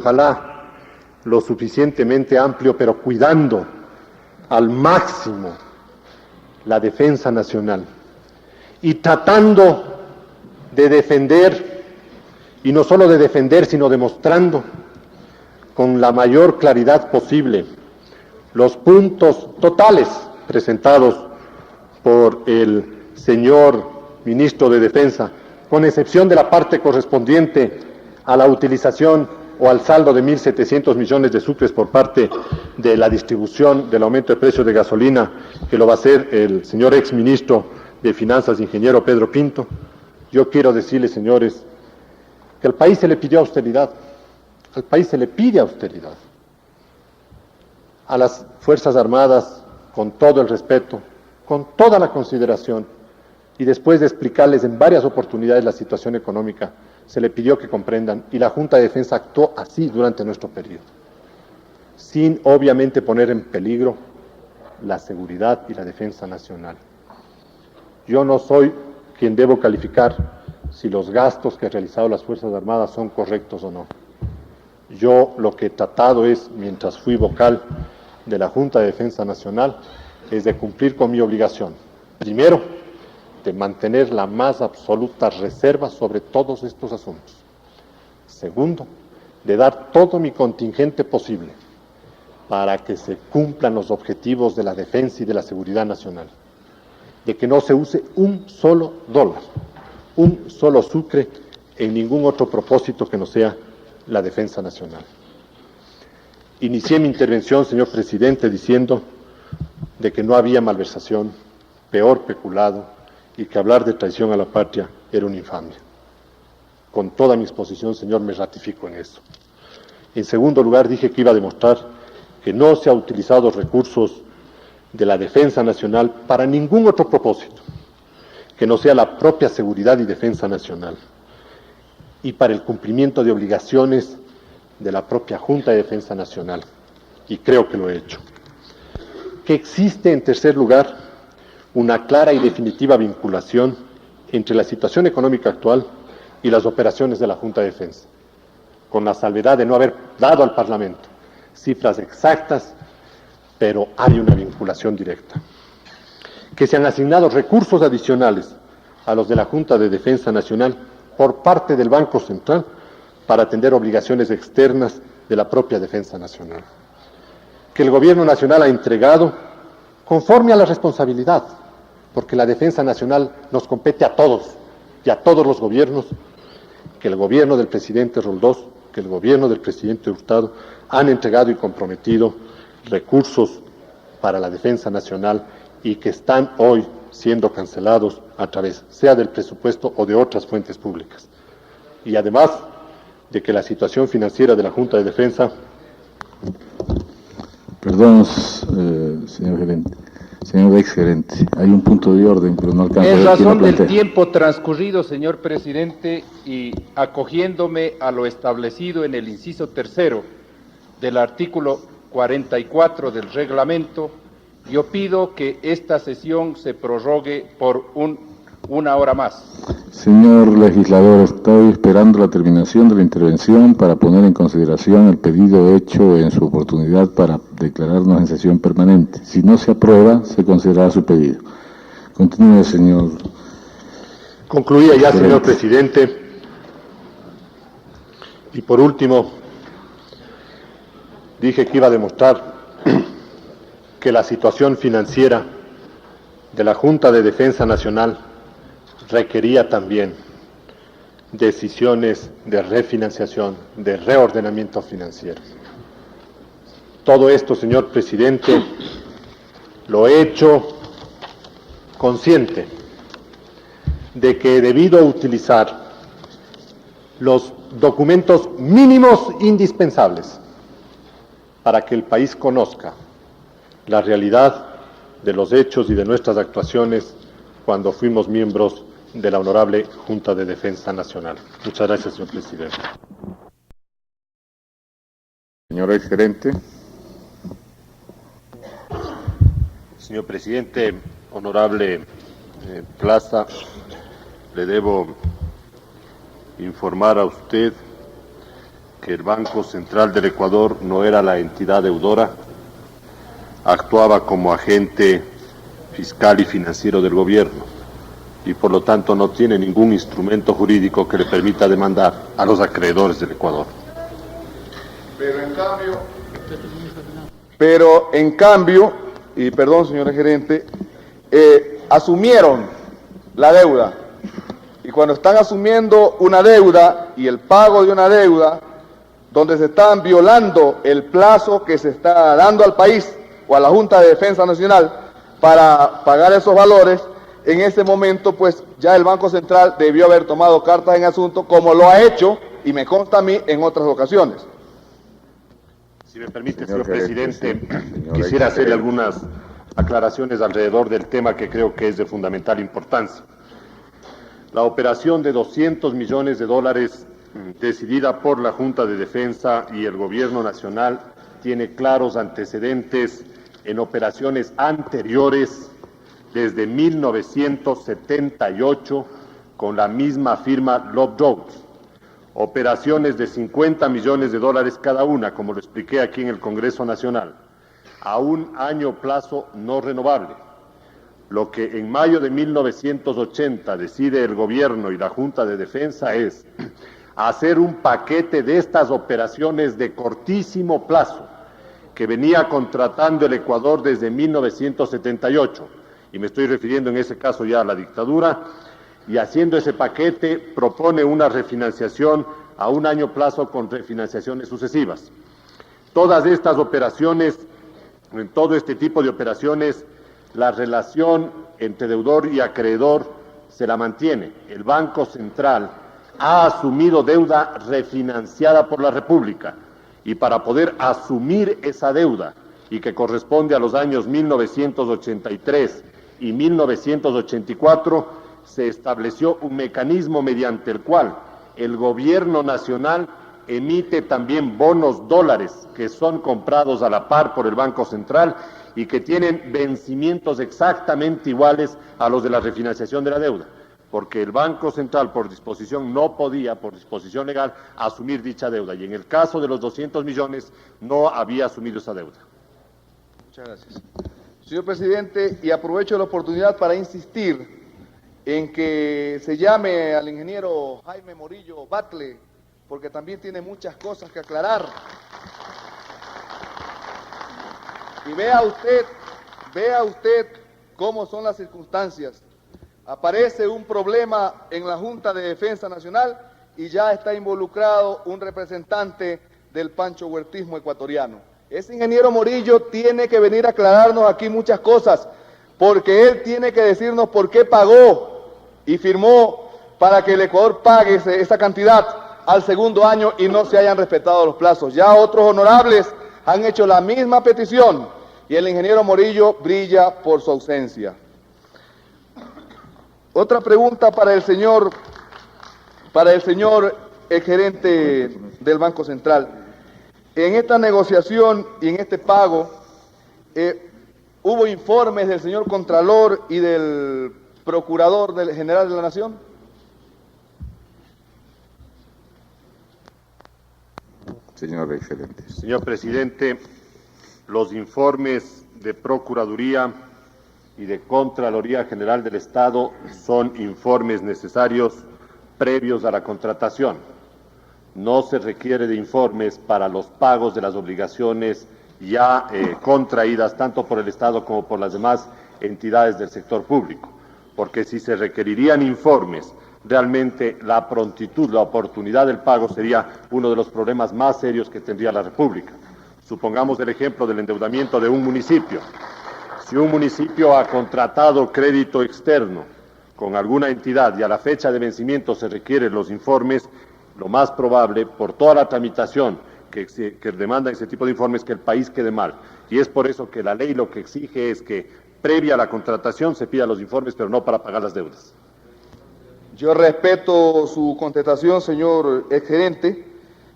ojalá lo suficientemente amplio, pero cuidando al máximo la defensa nacional y tratando de defender, y no solo de defender, sino demostrando con la mayor claridad posible los puntos totales presentados por el señor ministro de Defensa, con excepción de la parte correspondiente a la utilización o al saldo de 1.700 millones de sucres por parte de la distribución del aumento de precios de gasolina, que lo va a hacer el señor exministro de Finanzas, ingeniero Pedro Pinto. Yo quiero decirles, señores, que al país se le pidió austeridad, al país se le pide austeridad. A las Fuerzas Armadas, con todo el respeto, con toda la consideración, y después de explicarles en varias oportunidades la situación económica, se le pidió que comprendan, y la Junta de Defensa actuó así durante nuestro periodo, sin obviamente poner en peligro la seguridad y la defensa nacional. Yo no soy quien debo calificar si los gastos que han realizado las Fuerzas Armadas son correctos o no. Yo lo que he tratado es, mientras fui vocal de la Junta de Defensa Nacional, es de cumplir con mi obligación. Primero, de mantener la más absoluta reserva sobre todos estos asuntos. Segundo, de dar todo mi contingente posible para que se cumplan los objetivos de la defensa y de la seguridad nacional. De que no se use un solo dólar, un solo sucre en ningún otro propósito que no sea la defensa nacional. Inicié mi intervención, señor presidente, diciendo de que no había malversación, peor peculado, y que hablar de traición a la patria era una infamia. Con toda mi exposición, señor, me ratifico en eso. En segundo lugar, dije que iba a demostrar que no se ha utilizado recursos de la defensa nacional para ningún otro propósito, que no sea la propia seguridad y defensa nacional, y para el cumplimiento de obligaciones de la propia Junta de Defensa Nacional, y creo que lo he hecho. Que existe, en tercer lugar, una clara y definitiva vinculación entre la situación económica actual y las operaciones de la Junta de Defensa, con la salvedad de no haber dado al Parlamento cifras exactas, pero hay una vinculación directa. Que se han asignado recursos adicionales a los de la Junta de Defensa Nacional por parte del Banco Central para atender obligaciones externas de la propia defensa nacional. Que el Gobierno Nacional ha entregado conforme a la responsabilidad, porque la defensa nacional nos compete a todos y a todos los gobiernos, que el gobierno del presidente Roldós, que el gobierno del presidente Hurtado han entregado y comprometido recursos para la defensa nacional y que están hoy siendo cancelados a través, sea del presupuesto o de otras fuentes públicas. Y además de que la situación financiera de la Junta de Defensa... Perdón, señor gerente. Señor exgerente, hay un punto de orden, pero no alcanza a ver quién lo En razón del plantea. tiempo transcurrido, señor presidente, y acogiéndome a lo establecido en el inciso tercero del artículo 44 del reglamento, yo pido que esta sesión se prorrogue por una hora más. Señor legislador, estoy esperando la terminación de la intervención para poner en consideración el pedido hecho en su oportunidad para declararnos en sesión permanente. Si no se aprueba, se considerará su pedido. Continúe, señor. Concluía ya, señor presidente. Y por último, dije que iba a demostrar que la situación financiera de la Junta de Defensa Nacional requería también decisiones de refinanciación, de reordenamiento financiero. Todo esto, señor presidente, lo he hecho consciente de que he debido utilizar los documentos mínimos indispensables para que el país conozca la realidad de los hechos y de nuestras actuaciones cuando fuimos miembros de la Honorable Junta de Defensa Nacional. Muchas gracias, señor presidente. Señor exgerente. Señor presidente, honorable Plaza, le debo informar a usted que el Banco Central del Ecuador no era la entidad deudora, actuaba como agente fiscal y financiero del gobierno y por lo tanto no tiene ningún instrumento jurídico que le permita demandar a los acreedores del Ecuador. Pero en cambio, y perdón señor gerente, asumieron la deuda. Y cuando están asumiendo una deuda y el pago de una deuda, donde se están violando el plazo que se está dando al país o a la Junta de Defensa Nacional para pagar esos valores, en ese momento pues ya el Banco Central debió haber tomado cartas en asunto, como lo ha hecho, y me consta a mí, en otras ocasiones. Si me permite, señor presidente, quisiera hacerle algunas aclaraciones alrededor del tema que creo que es de fundamental importancia. La operación de $200 millones decidida por la Junta de Defensa y el Gobierno Nacional tiene claros antecedentes en operaciones anteriores desde 1978 con la misma firma Love Jones. Operaciones de $50 millones cada una, como lo expliqué aquí en el Congreso Nacional, a un año plazo no renovable. Lo que en mayo de 1980 decide el Gobierno y la Junta de Defensa es hacer un paquete de estas operaciones de cortísimo plazo que venía contratando el Ecuador desde 1978, y me estoy refiriendo en ese caso ya a la dictadura, y haciendo ese paquete propone una refinanciación a un año plazo con refinanciaciones sucesivas. Todas estas operaciones, en todo este tipo de operaciones, la relación entre deudor y acreedor se la mantiene. El Banco Central ha asumido deuda refinanciada por la República, y para poder asumir esa deuda, y que corresponde a los años 1983 y 1984, se estableció un mecanismo mediante el cual el Gobierno Nacional emite también bonos dólares que son comprados a la par por el Banco Central y que tienen vencimientos exactamente iguales a los de la refinanciación de la deuda, porque el Banco Central por disposición no podía, por disposición legal, asumir dicha deuda, y en el caso de los 200 millones no había asumido esa deuda. Muchas gracias. Señor presidente, y aprovecho la oportunidad para insistir en que se llame al ingeniero Jaime Morillo Batle, porque también tiene muchas cosas que aclarar. Y vea usted cómo son las circunstancias. Aparece un problema en la Junta de Defensa Nacional y ya está involucrado un representante del panchohuertismo ecuatoriano. Ese ingeniero Morillo tiene que venir a aclararnos aquí muchas cosas, porque él tiene que decirnos por qué pagó y firmó para que el Ecuador pague esa cantidad al segundo año y no se hayan respetado los plazos. Ya otros honorables han hecho la misma petición y el ingeniero Morillo brilla por su ausencia. Otra pregunta para el señor gerente del Banco Central. En esta negociación y en este pago, ¿hubo informes del señor Contralor y del Procurador General de la Nación? Señor excelente. Señor presidente, los informes de Procuraduría y de Contraloría General del Estado son informes necesarios previos a la contratación. No se requiere de informes para los pagos de las obligaciones ya contraídas tanto por el Estado como por las demás entidades del sector público, porque si se requerirían informes, realmente la prontitud, la oportunidad del pago sería uno de los problemas más serios que tendría la República. Supongamos el ejemplo del endeudamiento de un municipio. Si un municipio ha contratado crédito externo con alguna entidad y a la fecha de vencimiento se requieren los informes, lo más probable, por toda la tramitación que demanda ese tipo de informes, que el país quede mal. Y es por eso que la ley lo que exige es que, previa a la contratación, se pida los informes, pero no para pagar las deudas. Yo respeto su contestación, señor exgerente,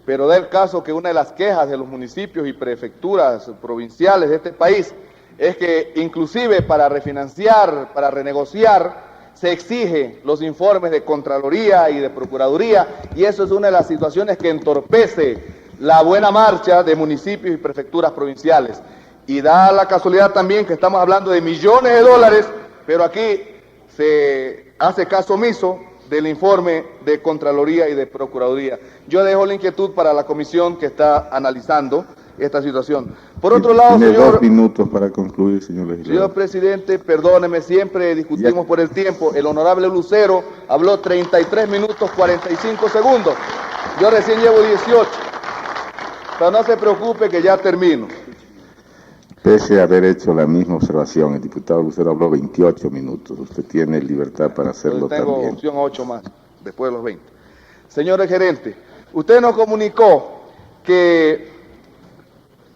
pero da el caso que una de las quejas de los municipios y prefecturas provinciales de este país es que inclusive para refinanciar, para renegociar, se exige los informes de Contraloría y de Procuraduría, y eso es una de las situaciones que entorpece la buena marcha de municipios y prefecturas provinciales. Y da la casualidad también que estamos hablando de millones de dólares, pero aquí se hace caso omiso del informe de Contraloría y de Procuraduría. Yo dejo la inquietud para la comisión que está analizando esta situación. Por otro lado, tiene señor... 2 minutos para concluir, señor legislador. Señor presidente, perdóneme, siempre discutimos por el tiempo. El honorable Lucero habló 33 minutos 45 segundos. Yo recién llevo 18. Pero no se preocupe que ya termino. Pese a haber hecho la misma observación, el diputado Lucero habló 28 minutos. Usted tiene libertad para hacerlo Tengo también. opción a 8 más, después de los 20. Señor gerente, usted nos comunicó que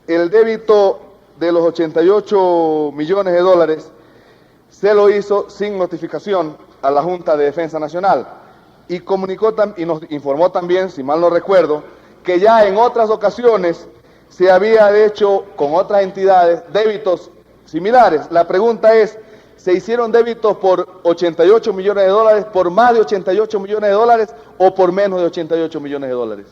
el débito de los 88 millones de dólares se lo hizo sin notificación a la Junta de Defensa Nacional y nos informó también, si mal no recuerdo, que ya en otras ocasiones se había hecho con otras entidades débitos similares. La pregunta es, ¿se hicieron débitos por 88 millones de dólares, por más de 88 millones de dólares o por menos de 88 millones de dólares?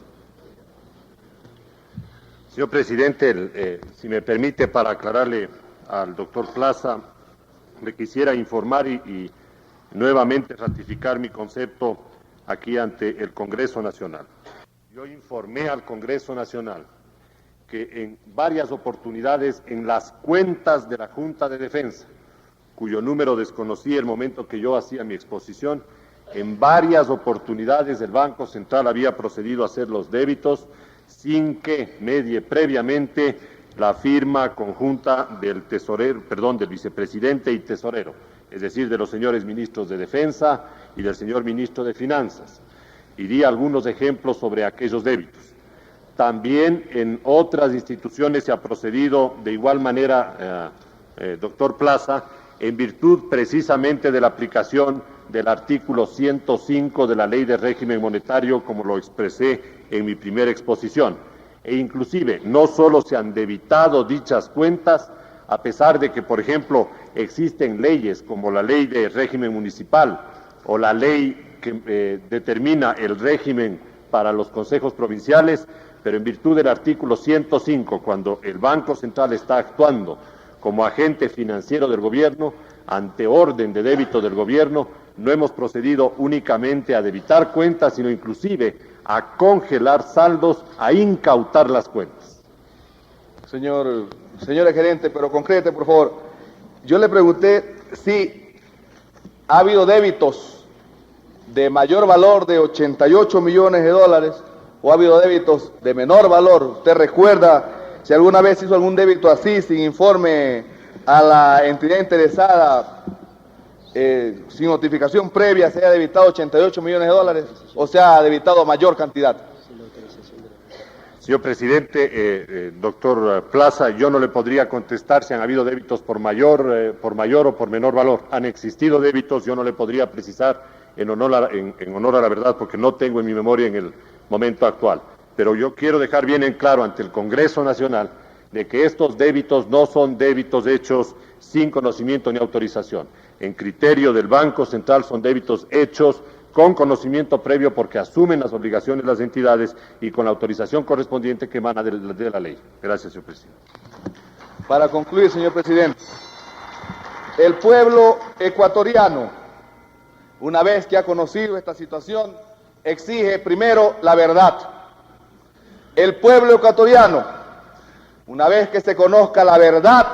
Señor presidente, si me permite, para aclararle al doctor Plaza, le quisiera informar y nuevamente ratificar mi concepto aquí ante el Congreso Nacional. Yo informé al Congreso Nacional que en varias oportunidades en las cuentas de la Junta de Defensa, cuyo número desconocí el momento que yo hacía mi exposición, en varias oportunidades el Banco Central había procedido a hacer los débitos sin que medie previamente la firma conjunta del del vicepresidente y tesorero, es decir, de los señores ministros de Defensa y del señor ministro de Finanzas. Y di algunos ejemplos sobre aquellos débitos. También en otras instituciones se ha procedido de igual manera, doctor Plaza, en virtud precisamente de la aplicación del artículo 105 de la Ley de Régimen Monetario, como lo expresé en mi primera exposición. E inclusive, no solo se han debitado dichas cuentas, a pesar de que, por ejemplo, existen leyes como la Ley de Régimen Municipal o la ley que determina el régimen para los consejos provinciales, pero en virtud del artículo 105, cuando el Banco Central está actuando como agente financiero del gobierno, ante orden de débito del gobierno, no hemos procedido únicamente a debitar cuentas, sino inclusive a congelar saldos, a incautar las cuentas. Señor gerente, pero concrete, por favor. Yo le pregunté si ha habido débitos de mayor valor de 88 millones de dólares o ha habido débitos de menor valor. ¿Usted recuerda si alguna vez hizo algún débito así, sin informe a la entidad interesada, sin notificación previa, se haya debitado 88 millones de dólares o se ha debitado mayor cantidad? Señor presidente, doctor Plaza, yo no le podría contestar si han habido débitos por mayor o por menor valor. Han existido débitos, yo no le podría precisar en honor a la verdad, porque no tengo en mi memoria en el momento actual. Pero yo quiero dejar bien en claro ante el Congreso Nacional de que estos débitos no son débitos hechos sin conocimiento ni autorización. En criterio del Banco Central son débitos hechos con conocimiento previo porque asumen las obligaciones de las entidades y con la autorización correspondiente que emana de la ley. Gracias, señor presidente. Para concluir, señor presidente, el pueblo ecuatoriano, una vez que ha conocido esta situación, exige primero la verdad. El pueblo ecuatoriano, una vez que se conozca la verdad,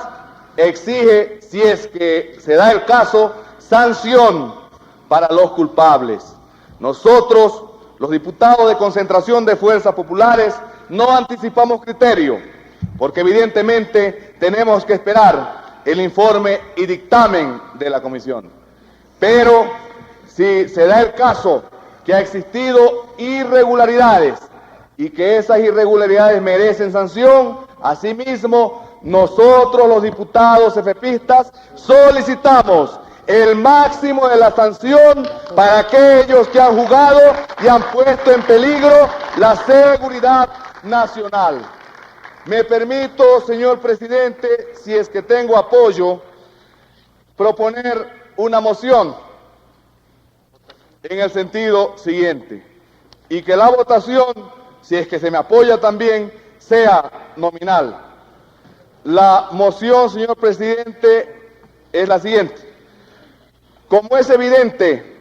exige, si es que se da el caso, sanción para los culpables. Nosotros, los diputados de Concentración de Fuerzas Populares, no anticipamos criterio, porque evidentemente tenemos que esperar el informe y dictamen de la comisión. Pero si se da el caso que ha existido irregularidades y que esas irregularidades merecen sanción, asimismo, nosotros los diputados efepistas solicitamos el máximo de la sanción para aquellos que han jugado y han puesto en peligro la seguridad nacional. Me permito, señor presidente, si es que tengo apoyo, proponer una moción en el sentido siguiente, y que la votación, si es que se me apoya también, sea nominal. La moción, señor presidente, es la siguiente. Como es evidente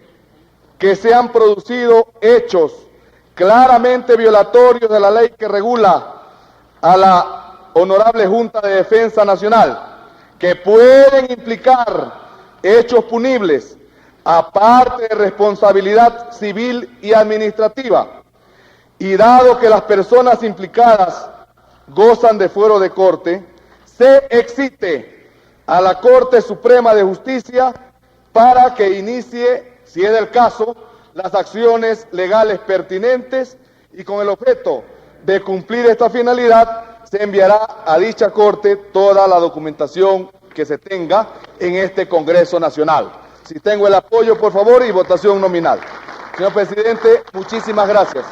que se han producido hechos claramente violatorios de la ley que regula a la Honorable Junta de Defensa Nacional, que pueden implicar hechos punibles, aparte de responsabilidad civil y administrativa, y dado que las personas implicadas gozan de fuero de corte, se excite a la Corte Suprema de Justicia para que inicie, si es del caso, las acciones legales pertinentes, y con el objeto de cumplir esta finalidad se enviará a dicha Corte toda la documentación que se tenga en este Congreso Nacional. Si tengo el apoyo, por favor, y votación nominal. Señor presidente, muchísimas gracias.